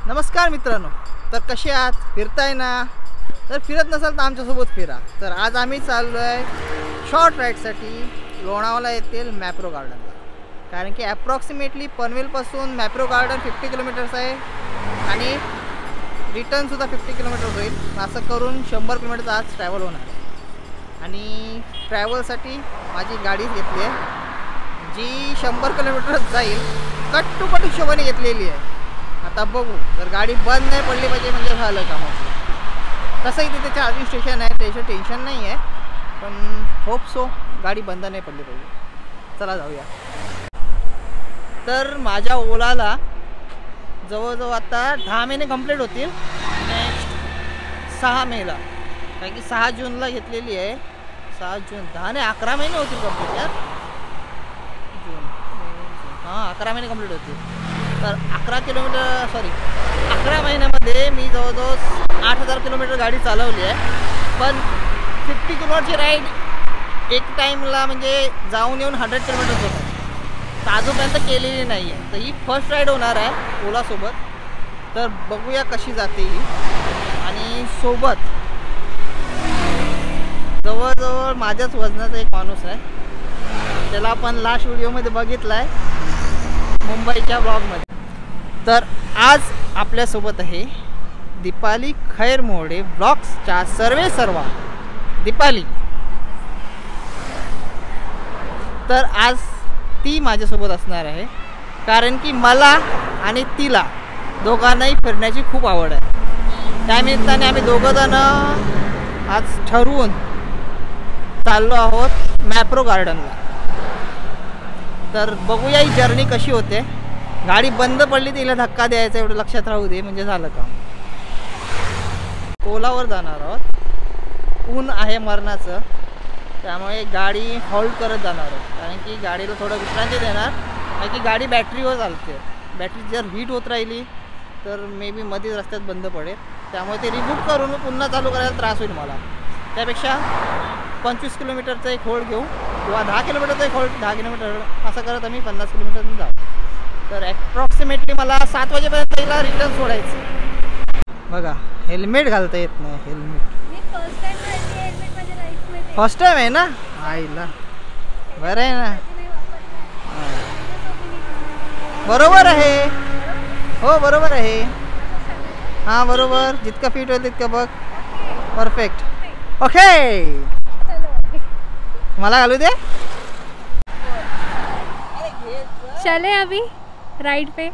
नमस्कार मित्रांनो, तर कसे आहात? फिरताय ना? तर फिरत नसाल तर आमच्यासोबत फिरा. तर आज आम्ही चाललो आहे शॉर्ट राईडसाठी लोणावळा येथील मॅप्रो गार्डनला. कारण की ॲप्रॉक्सिमेटली पनवेलपासून मॅप्रो गार्डन 50 किलोमीटर्स आहे आणि रिटर्नसुद्धा 50 किलोमीटर होईल. असं करून 100 किलोमीटरचा आज ट्रॅव्हल होणार आहे. आणि ट्रॅव्हलसाठी माझी गाडी घेतली आहे जी 100 किलोमीटर जाईल. कट टू कट हिशोबाने घेतलेली आहे. आता बघू, जर गाडी बंद नाही पडली पाहिजे म्हणजे झालं का. मग तसंही तिथे चार्जिंग स्टेशन आहे, त्याचं टेन्शन नाही आहे. पण होप सो गाडी बंद नाही पडली पाहिजे. चला जाऊया. तर माझ्या ओलाला जवळजवळ आता 10 महिने कंप्लीट होतील. नेक्स्ट 6 मेला, कारण की 6 जूनला घेतलेली आहे. 6 जून 10 नाही 11 महिने होतील कंप्लीट यार. जून हां 11 महिने कंप्लीट होतील. तर 11 महिन्यामध्ये मी जवळजवळ 8000 किलोमीटर गाडी चालवली आहे. पण 50 किलोमीटरची राईड एक टाईमला म्हणजे जाऊन येऊन 100 किलोमीटर्स होतं. तर अजूनपर्यंत केलेली नाही आहे. तर ही फर्स्ट राईड होणार आहे ओलासोबत. तर बघूया कशी जाते ही. आणि सोबत जवळजवळ माझ्याच वजनाचा एक माणूस आहे. त्याला आपण लास्ट व्हिडिओमध्ये बघितला आहे मुंबईच्या ब्लॉगमध्ये. तर आज आपल्यासोबत आहे दीपाली खैरमोडे ब्लॉग्सच्या सर्वा दीपाली. तर आज ती माझ्यासोबत असणार आहे कारण की मला आणि तिला दोघांनाही फिरण्याची खूप आवड आहे. त्यानिमित्ताने आम्ही दोघंजण आज ठरवून चाललो आहोत मॅप्रो गार्डनला. तर बघूया ही जर्नी कशी होते. गाडी बंद पडली तिला धक्का द्यायचा एवढं लक्षात राहू दे म्हणजे झालं काम. ओलावर जाणार आहोत. ऊन आहे मरणाचं, त्यामुळे गाडी हॉल्ट करत जाणार आहोत. कारण की गाडीला थोडं विश्रांती देणार. कारण की गाडी बॅटरीवर चालते. बॅटरी जर हीट होत राहिली तर मे बी मध्येच रस्त्यात बंद पडेल. त्यामुळे ते रिबूट करून पुन्हा चालू करायला त्रास होईल मला. त्यापेक्षा 25 किलोमीटरचा एक होल्ड घेऊ किंवा 10 किलोमीटरचा एक होल्ड, 10 किलोमीटर असं करत आम्ही 50 किलोमीटर जाऊ. तर ॲप्रॉक्सिमेटली मला 7 वाजेपर्यंत तिला रिटर्न सोडायचं. बघा हेल्मेट घालता येत नाही. हेल्मेट फर्स्ट टाइम आहे ना आईला. बरं आहे ना. बरोबर आहे. हो बरोबर आहे. हां बरोबर. जितका फिट होईल तितकं बघ. परफेक्ट. ओके मला घालू दे. चले अभी राइड पे.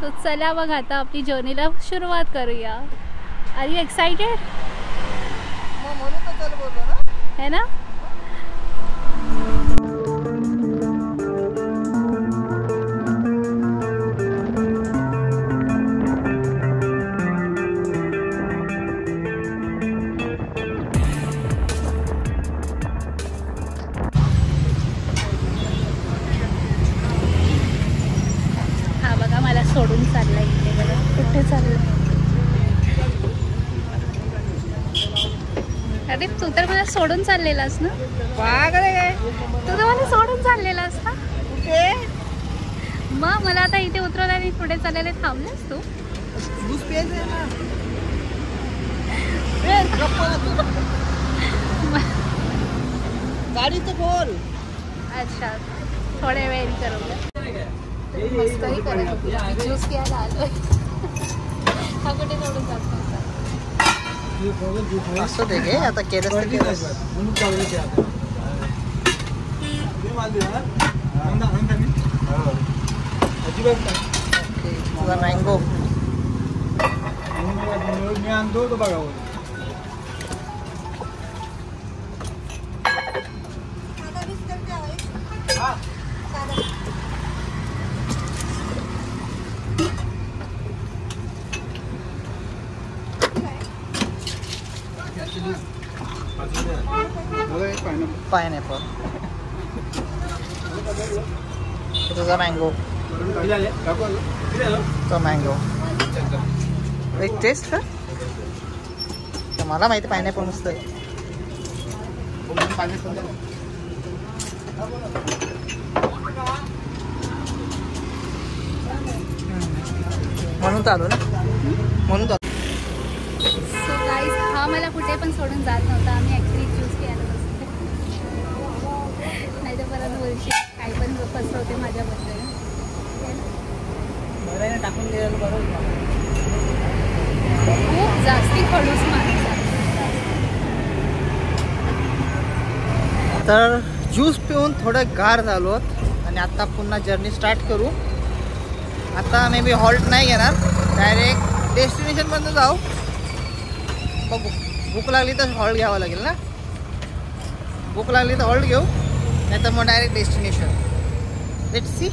तो चला मग आता आपली जर्नीला सुरुवात करूया. Are you excited? है ना. सोडून चाललाय इथे बघा. कुठे चाललाय? अरे तू तर मला सोडून चाललेलास ना. तू तर मला सोडून चाललेलास ना. मग मला आता इथे उतरवलं आणि पुढे चाललेले थांबलेस तू. गाडी तर बोल. अच्छा थोड्या वेळ करूया. मस्करी करत होती. ज्यूस घ्यायला आलोय. हा कुठे सोडून जातो असं दे घे. आता केलं तुझा मँगो मी आणतो तो बघा. पायनॅपल. तुझा मँगो. तो मँगो एक टेस्ट का. मला माहिती पायनॅपल मस्त आहे. म्हणून चालू ना, म्हणून चालू. सो गाईज, हा मला कुठे पण सोडून जात नव्हता. आम्ही ॲक्च्युली चूज केलं नसतं, नाही तर परत वर्षी काही पण फसवते माझ्याबद्दल. टाकून दिलेलं बरोबर. खूप जास्ती खडूस माणूस आहे. तर ज्यूस पिऊन थोडं गार झालो आणि आता पुन्हा जर्नी स्टार्ट करू. आता मे बी हॉल्ट नाही घेणार, डायरेक्ट डेस्टिनेशनपर्यंत जाऊ. बघू, भूक लागली तर हॉल्ट घ्यावं लागेल ना. भूक लागली तर हॉल्ट घेऊ, नाही तर मग डायरेक्ट डेस्टिनेशन. Let's see.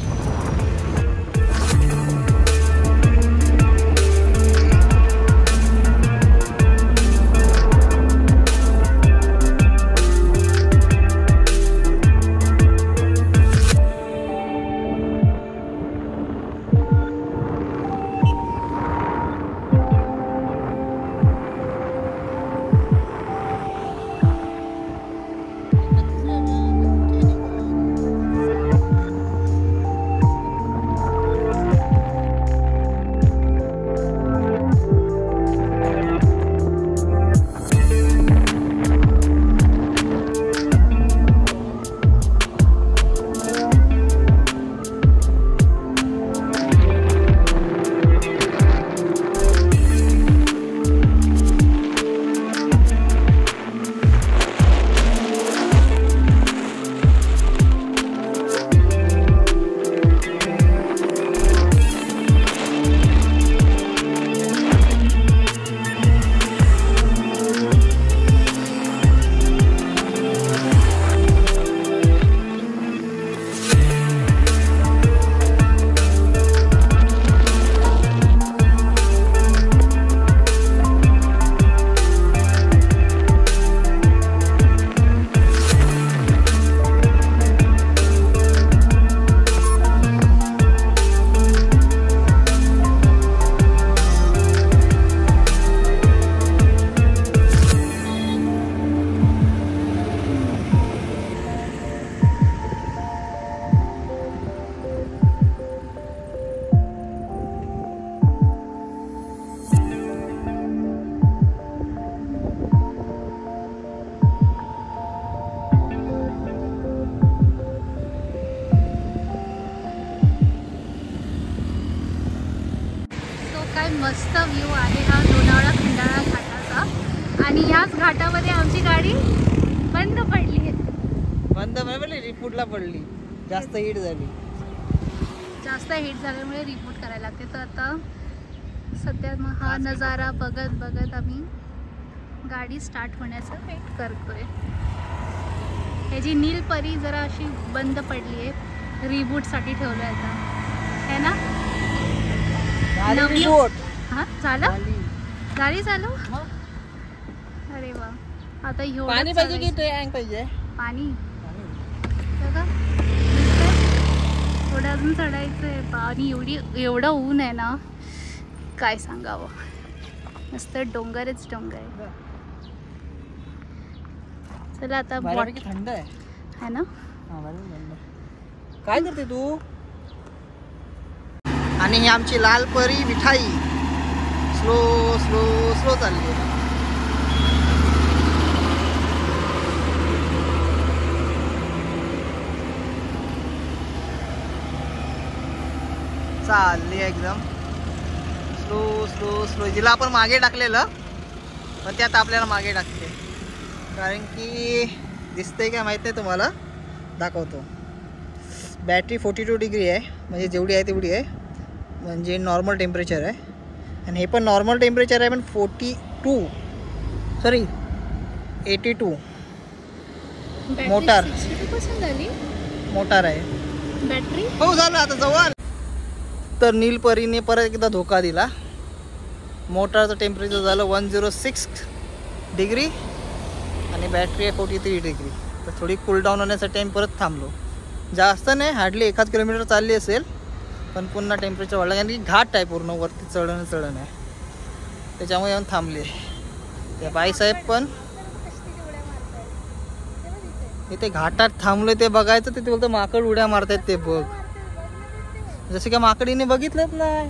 मस्त व्ह्यू आहे हा लोणावळा खंडाळा घाटाचा. आणि ह्याच घाटामध्ये आमची गाडी बंद पडली आहे. बंद म्हणजे रिपूटला पडली, जास्त हीट झाली. जास्त हीट झाल्यामुळे रिपोर्ट करायला लागते. तर आता सध्या मग हा नजारा बघत बघत आम्ही गाडी स्टार्ट होण्याचा वेट करतोय. ह्याची नीलपरी जरा अशी बंद पडली आहे, रिबूटसाठी ठेवलं आहे आता, है ना. हा झालं, गाडी चालू. अरे वा, आता पाणी पाहिजे की टँक पाहिजे. पाणी बघा, थोडं अजून चढायचंय. पाणी एवढं ऊन आहे ना, काय सांगावं. मस्त डोंगरच डोंगर आहे. चला आता थंड आहे ना. काय करते तू. आणि ही आमची लाल परी मिठाई स्लो स्लो स्लो चालली. चालली एकदम स्लो स्लो स्लो. जिला आपण मागे टाकलेलं पण त्यात आपल्याला मागे टाकते, कारण की दिसतंय का माहित नाही तुम्हाला, दाखवतो. बॅटरी 42 डिग्री आहे, म्हणजे जेवढी आहे तेवढी आहे, म्हणजे नॉर्मल टेम्परेचर आहे. आणि हे पण नॉर्मल टेम्परेचर आहे, पण 82 मोटार मोटार आहे बॅटरी. हो झालं आता जवळ. तर नीलपरीने परत एकदा धोका दिला. मोटारचं टेम्परेचर झालं 106 डिग्री आणि बॅटरी आहे 43 डिग्री. तर थोडी कूलडाऊन होण्यासाठी आम्ही परत थांबलो. जास्त नाही, हार्डली 1 किलोमीटर चालली असेल, पण पुन्हा टेम्परेचर वाढलं, कारण की घाट आहे पूर्ण, वरती चढण आहे, त्याच्यामुळे येऊन थांबले. त्या बाईसाहेब पण इथे घाटात थांबले, ते बघायचं. ते बोलतं माकड उड्या मारतायत ते बघ. जसे का माकडीने बघितलंच नाही.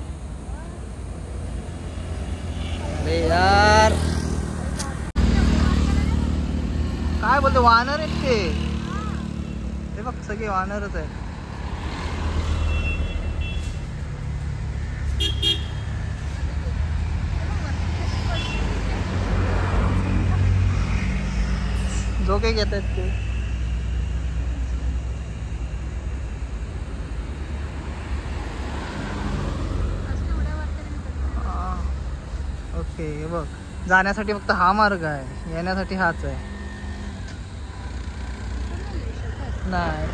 अरे यार काय बोलतो, वानर आहेत ते बघ, सगळे वानरच आहेत. झोके घेत आहेत ते. ओके, हे बघ, जाण्यासाठी फक्त हा मार्ग आहे, येण्यासाठी हाच आहे. नाही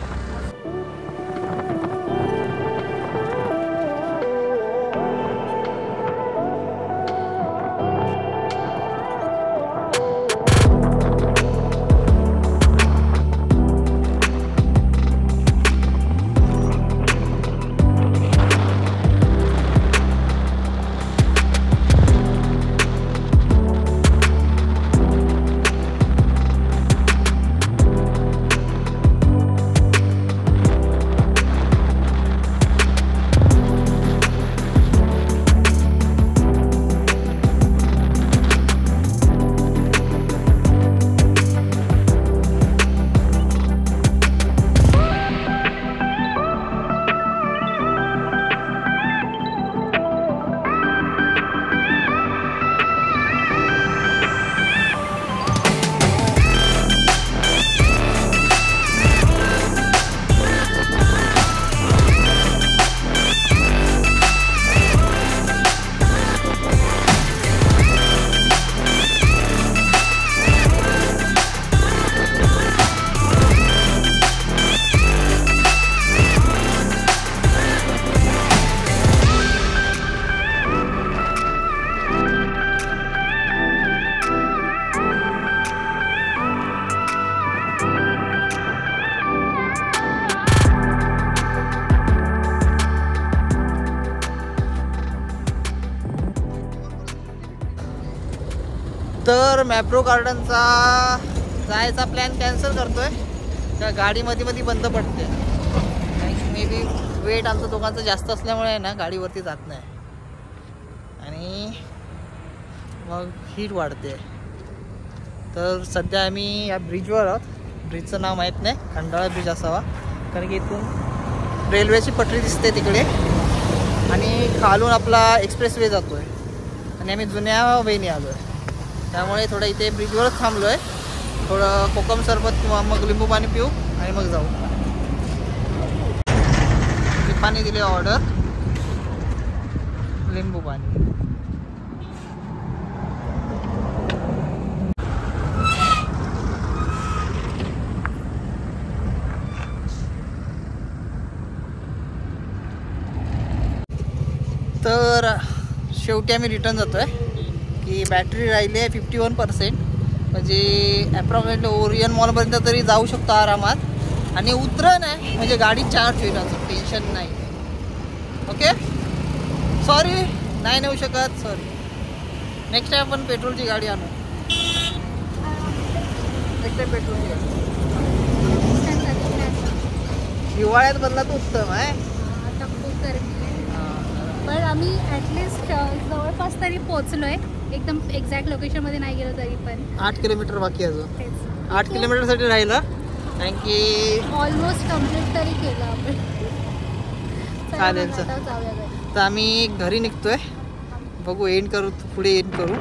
तर मॅप्रो गार्डनचा जायचा प्लॅन कॅन्सल करतोय. त्या गाडी मध्ये बंद पडते. मे बी वेट आमचं दोघांचं जास्त असल्यामुळे आहे ना, गाडीवरती जात नाही आणि मग हीट वाढते. तर सध्या आम्ही या ब्रिजवर आहोत. ब्रिजचं नाव माहीत नाही, खंडाळा ब्रिज असावा, कारण की इथून रेल्वेची पटरी दिसते तिकडे आणि खालून आपला एक्सप्रेस वे जातो आहे आणि आम्ही जुन्या वेने आलो आहे. त्यामुळे थोडं इथे ब्रिजवरच थांबलो आहे. थोडं कोकम सरबत किंवा मग लिंबू पाणी पिऊ आणि मग जाऊ. पाणी दिले ऑर्डर, लिंबू पाणी. तर शेवटी आम्ही रिटर्न जातो आहे की बॅटरी राहिली आहे 51%. म्हणजे ॲप्रॉक्सिमेटली ओरियन मॉलपर्यंत तरी जाऊ शकतो आरामात आणि उतरण आहे म्हणजे गाडी चार्ज होईल, असं टेन्शन नाही. ओके, सॉरी नाही नेऊ शकत, सॉरी. नेक्स्ट टाइम आपण पेट्रोलची गाडी आणू. नेक्स्ट टाइम पेट्रोलची गाडी. हिवाळ्यात बदला तर उत्तम आहे. पण आम्ही ॲटलिस्ट जवळपास तरी पोचलोय. एकदम एक्झॅक्ट लोकेशनमध्ये नाही गेलो तरी पण 8 किलोमीटर बाकी आहे अजून. 8 किलोमीटरसाठी राहिलं, कारण की ऑलमोस्ट कम्प्लीट तरी केलं आपण. चालेल. तर आम्ही घरी निघतोय, बघू एंड करू, पुढे एंड करू.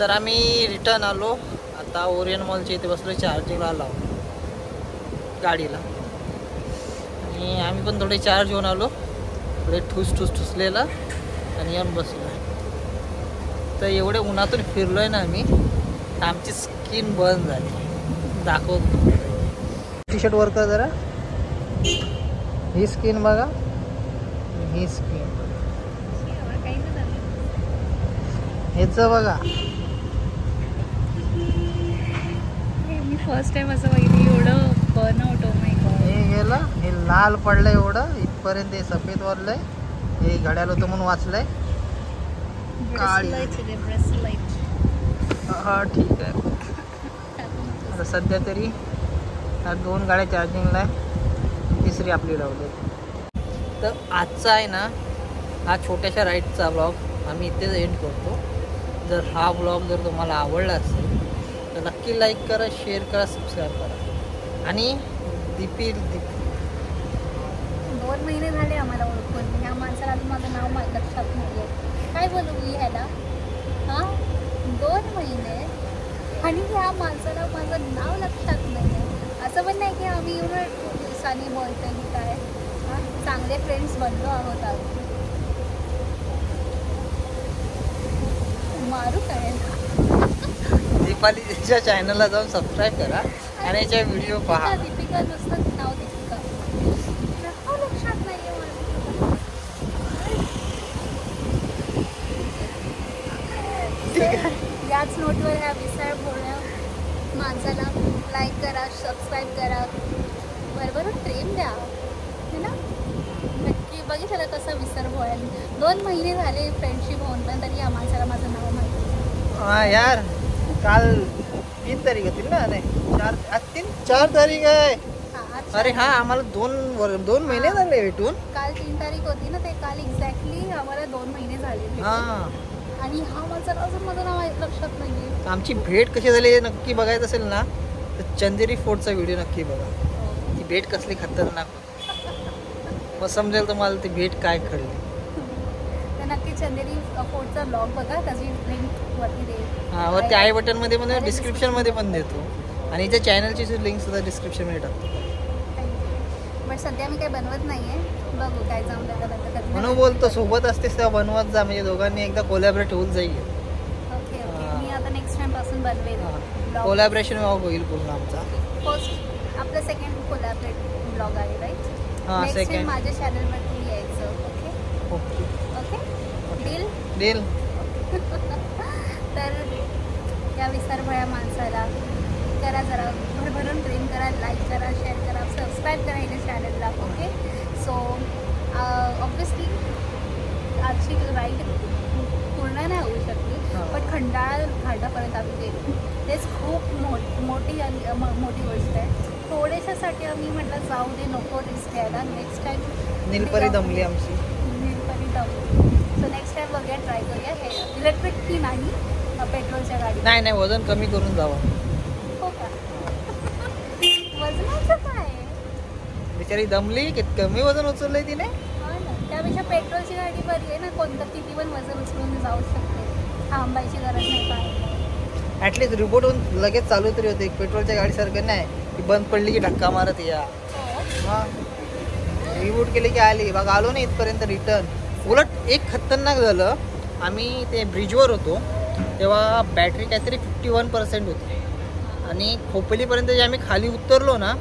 तर आम्ही रिटर्न आलो. आता ओरियन मॉलच्या इथे बसलो, चार्जिंगला लावलो गाडीला. आणि आम्ही पण थोडे चार्ज घेऊन आलो, थोडे ठुसलेला आणि येऊन बसलो. तर एवढे उन्हातून फिरलोय ना आम्ही, आमची स्किन बर्न झाली. दाखवतो टी शर्ट वर कर जरा. ही स्किन बघा, ही स्किन ह्याचं बघा. मी फर्स्ट टाइम असं बघितलं एवढं बर्नआउट. Oh my God. हे गेलं, हे लाल पडलंय एवढं इथपर्यंत, हे सफेद वरलंय, हे घड्याळ होतं म्हणून वाचलंय. काळी. हा ठीक आहे. आता सध्या तरी ह्या 2 गाड्या चार्जिंगला आहे, तिसरी आपली लावली. तर आजचा आहे ना हा छोट्याशा राईडचा ब्लॉग आम्ही इथेच एंड करतो. जर हा ब्लॉग जर तुम्हाला आवडला असेल तर नक्की लाईक करा, शेअर करा, सबस्क्राईब करा. आणि 2 महिने झाले आम्हाला ओळखून. ह्या माणसाला अजून माझं नाव लक्षात नाही आहे. काय बोलू मी ह्याला? हां, 2 महिने आणि ह्या माणसाला माझं नाव लक्षात नाही आहे. असं पण नाही की आम्ही एवढं दिवसांनी बोलतो की काय. हां, चांगले फ्रेंड्स बनलो आहोत आम्ही. मारू काय? दीपालीच्या चॅनलला जाऊन सबस्क्राईब करा आणि याच्या व्हिडिओ पहा. दीपिका नुसतं नाव दीपिका, नाव लक्षात नाही आहे माझं. याच नोटवर ह्या विसर बोलण्या माणसाला लाईक करा, सबस्क्राईब करा, बरोबर प्रेम द्या, है ना. नक्की बघितलं कसं विसर भोळ्याने. 2 महिने झाले फ्रेंडशिप होऊन पण तरी या माणसाला माझं नाव माहिती. हां यार, काल 3 तारीख होती ना? नाही 4 तारीख आहे. अरे हा, आम्हाला 2 महिने झाले भेटून. काल 3 तारीख होती ना, ते काल एक्झॅक्टली आम्हाला 2 महिने झाले. हां, आणि हा माणसाला अजून माझं नाव लक्षात नाहीये. आमची भेट कशी झाली हे नक्की बघायचं असेल ना तर चंदेरी फोर्टचा व्हिडिओ नक्की बघा. ती भेट कसली खतरनाक, मग समजेल तुम्हाला ती भेट काय घडली. तर नक्की चंदेरी फोर्टचा ब्लॉग बघा, त्याची लिंक वरती दे. हां, वरती आय बटनमध्ये पण, डिस्क्रिप्शनमध्ये पण देतो. आणि त्या चॅनलची लिंक सुद्धा डिस्क्रिप्शनमध्ये टाकतो. बट सध्या मी काही बनवत नाहीये, बघू काय जमलं तर. म्हणून बोलतो सोबत असतेस तेव्हा बनवत जा, म्हणजे दोघांनी एकदा कोलॅबरेट होऊन जाईल. ओके ओके, मी आता नेक्स्ट टाइम पासून बनवेल. कोलॅबरेशन होईल पूर्ण आमचा. फर्स्ट आपलं सेकंड कोलॅबरेट ब्लॉग आहे राईट. हां, सेकंड माझ्या चॅनलवरती यायचं. Okay okay deal deal. तर या विसरभोळ्या माणसाला करा, जरा भरभरून प्रेम करा, लाईक करा, शेअर करा, सबस्क्राईब करा या चॅनलला. ओके, सो ऑब्वियसली आजची राईड पूर्ण नाही होऊ शकली, पण खंडाळा घाटापर्यंत आम्ही गेलो. तेच खूप मोठी गोष्ट आहे. थोड्याशासाठी आम्ही म्हटलं जाऊ दे, नको रिस्क घ्यायला. नेक्स्ट टाईम नीलपरी दमली आमची. नीलपरी दमली. सो नेक्स्ट टाईम बघूया, ट्राय करूया. हे इलेक्ट्रिक की नाही, पेट्रोलच्या गाडी. नाही वजन कमी करून जावं. हो का? वजनाचं काय? बिचारी दमली, कमी वजन उचललंय तिने. हा ना, त्यापेक्षा पेट्रोलची गाडी बरी आहे ना, कोणतं किती पण वजन उचलून जाऊ शकते, थांबायची गरज नाही. काय ॲटलिस्ट रिपोर्ट होऊन लगेच चालू तरी होते. पेट्रोलच्या गाडीसारखं नाही की बंद पडली की धक्का मारत या. हां, रिबूट केली की आली. बघा आलो ना इथपर्यंत रिटर्न. उलट एक खतरनाक झालं, आम्ही ते ब्रिजवर होतो तेव्हा बॅटरी काहीतरी 51% होती आणि खोपलीपर्यंत जे आम्ही खाली उतरलो ना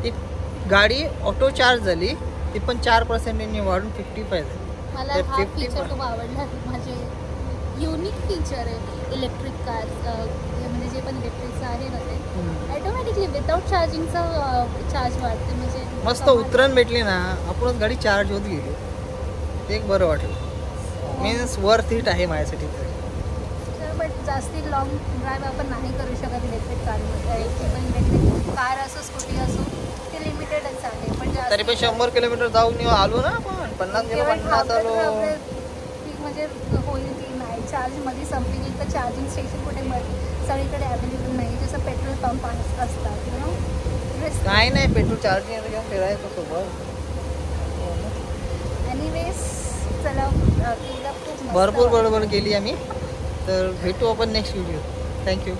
ती गाडी ऑटो चार्ज झाली, ती पण 4%नी वाढून 55 झाली. मला हा फीचर खूप आवडला. माझे युनिक फीचर आहे इलेक्ट्रिक कार, म्हणजे जे पण इलेक्ट्रिकचं आहे ना ते ॲटोमॅटिकली विदाऊट चार्जिंगचा चार्ज वाढते. म्हणजे मस्त उतरण भेटली ना, आपणच गाडी चार्ज होत गेली. ते एक बरं वाटलं. मीन्स वर्थ इट आहे माझ्यासाठी तरी. बट जास्ती लॉंग ड्राईव्ह आपण नाही करू शकत इलेक्ट्रिक कारमध्ये. पण इलेक्ट्रिक कार असो, स्कूटी असो, ते लिमिटेडच आहे. पण तरी पण 100 किलोमीटर जाऊन आलो ना आपण. 50 गेलो, 50 आलो. म्हणजे होईल की नाही, चार्जमध्ये संपली की तर चार्जिंग स्टेशन कुठे सगळीकडे अवेलेबल नाही, जसं पेट्रोल पंप असतात. यु नो, काय नाही, पेट्रोल चार्जिंग घेऊन फिरायचं सोबत. एनिवेज चला, खूप भरपूर बरोबर गेली आम्ही. तर भेटू आपण नेक्स्ट व्हिडिओ. थँक्यू.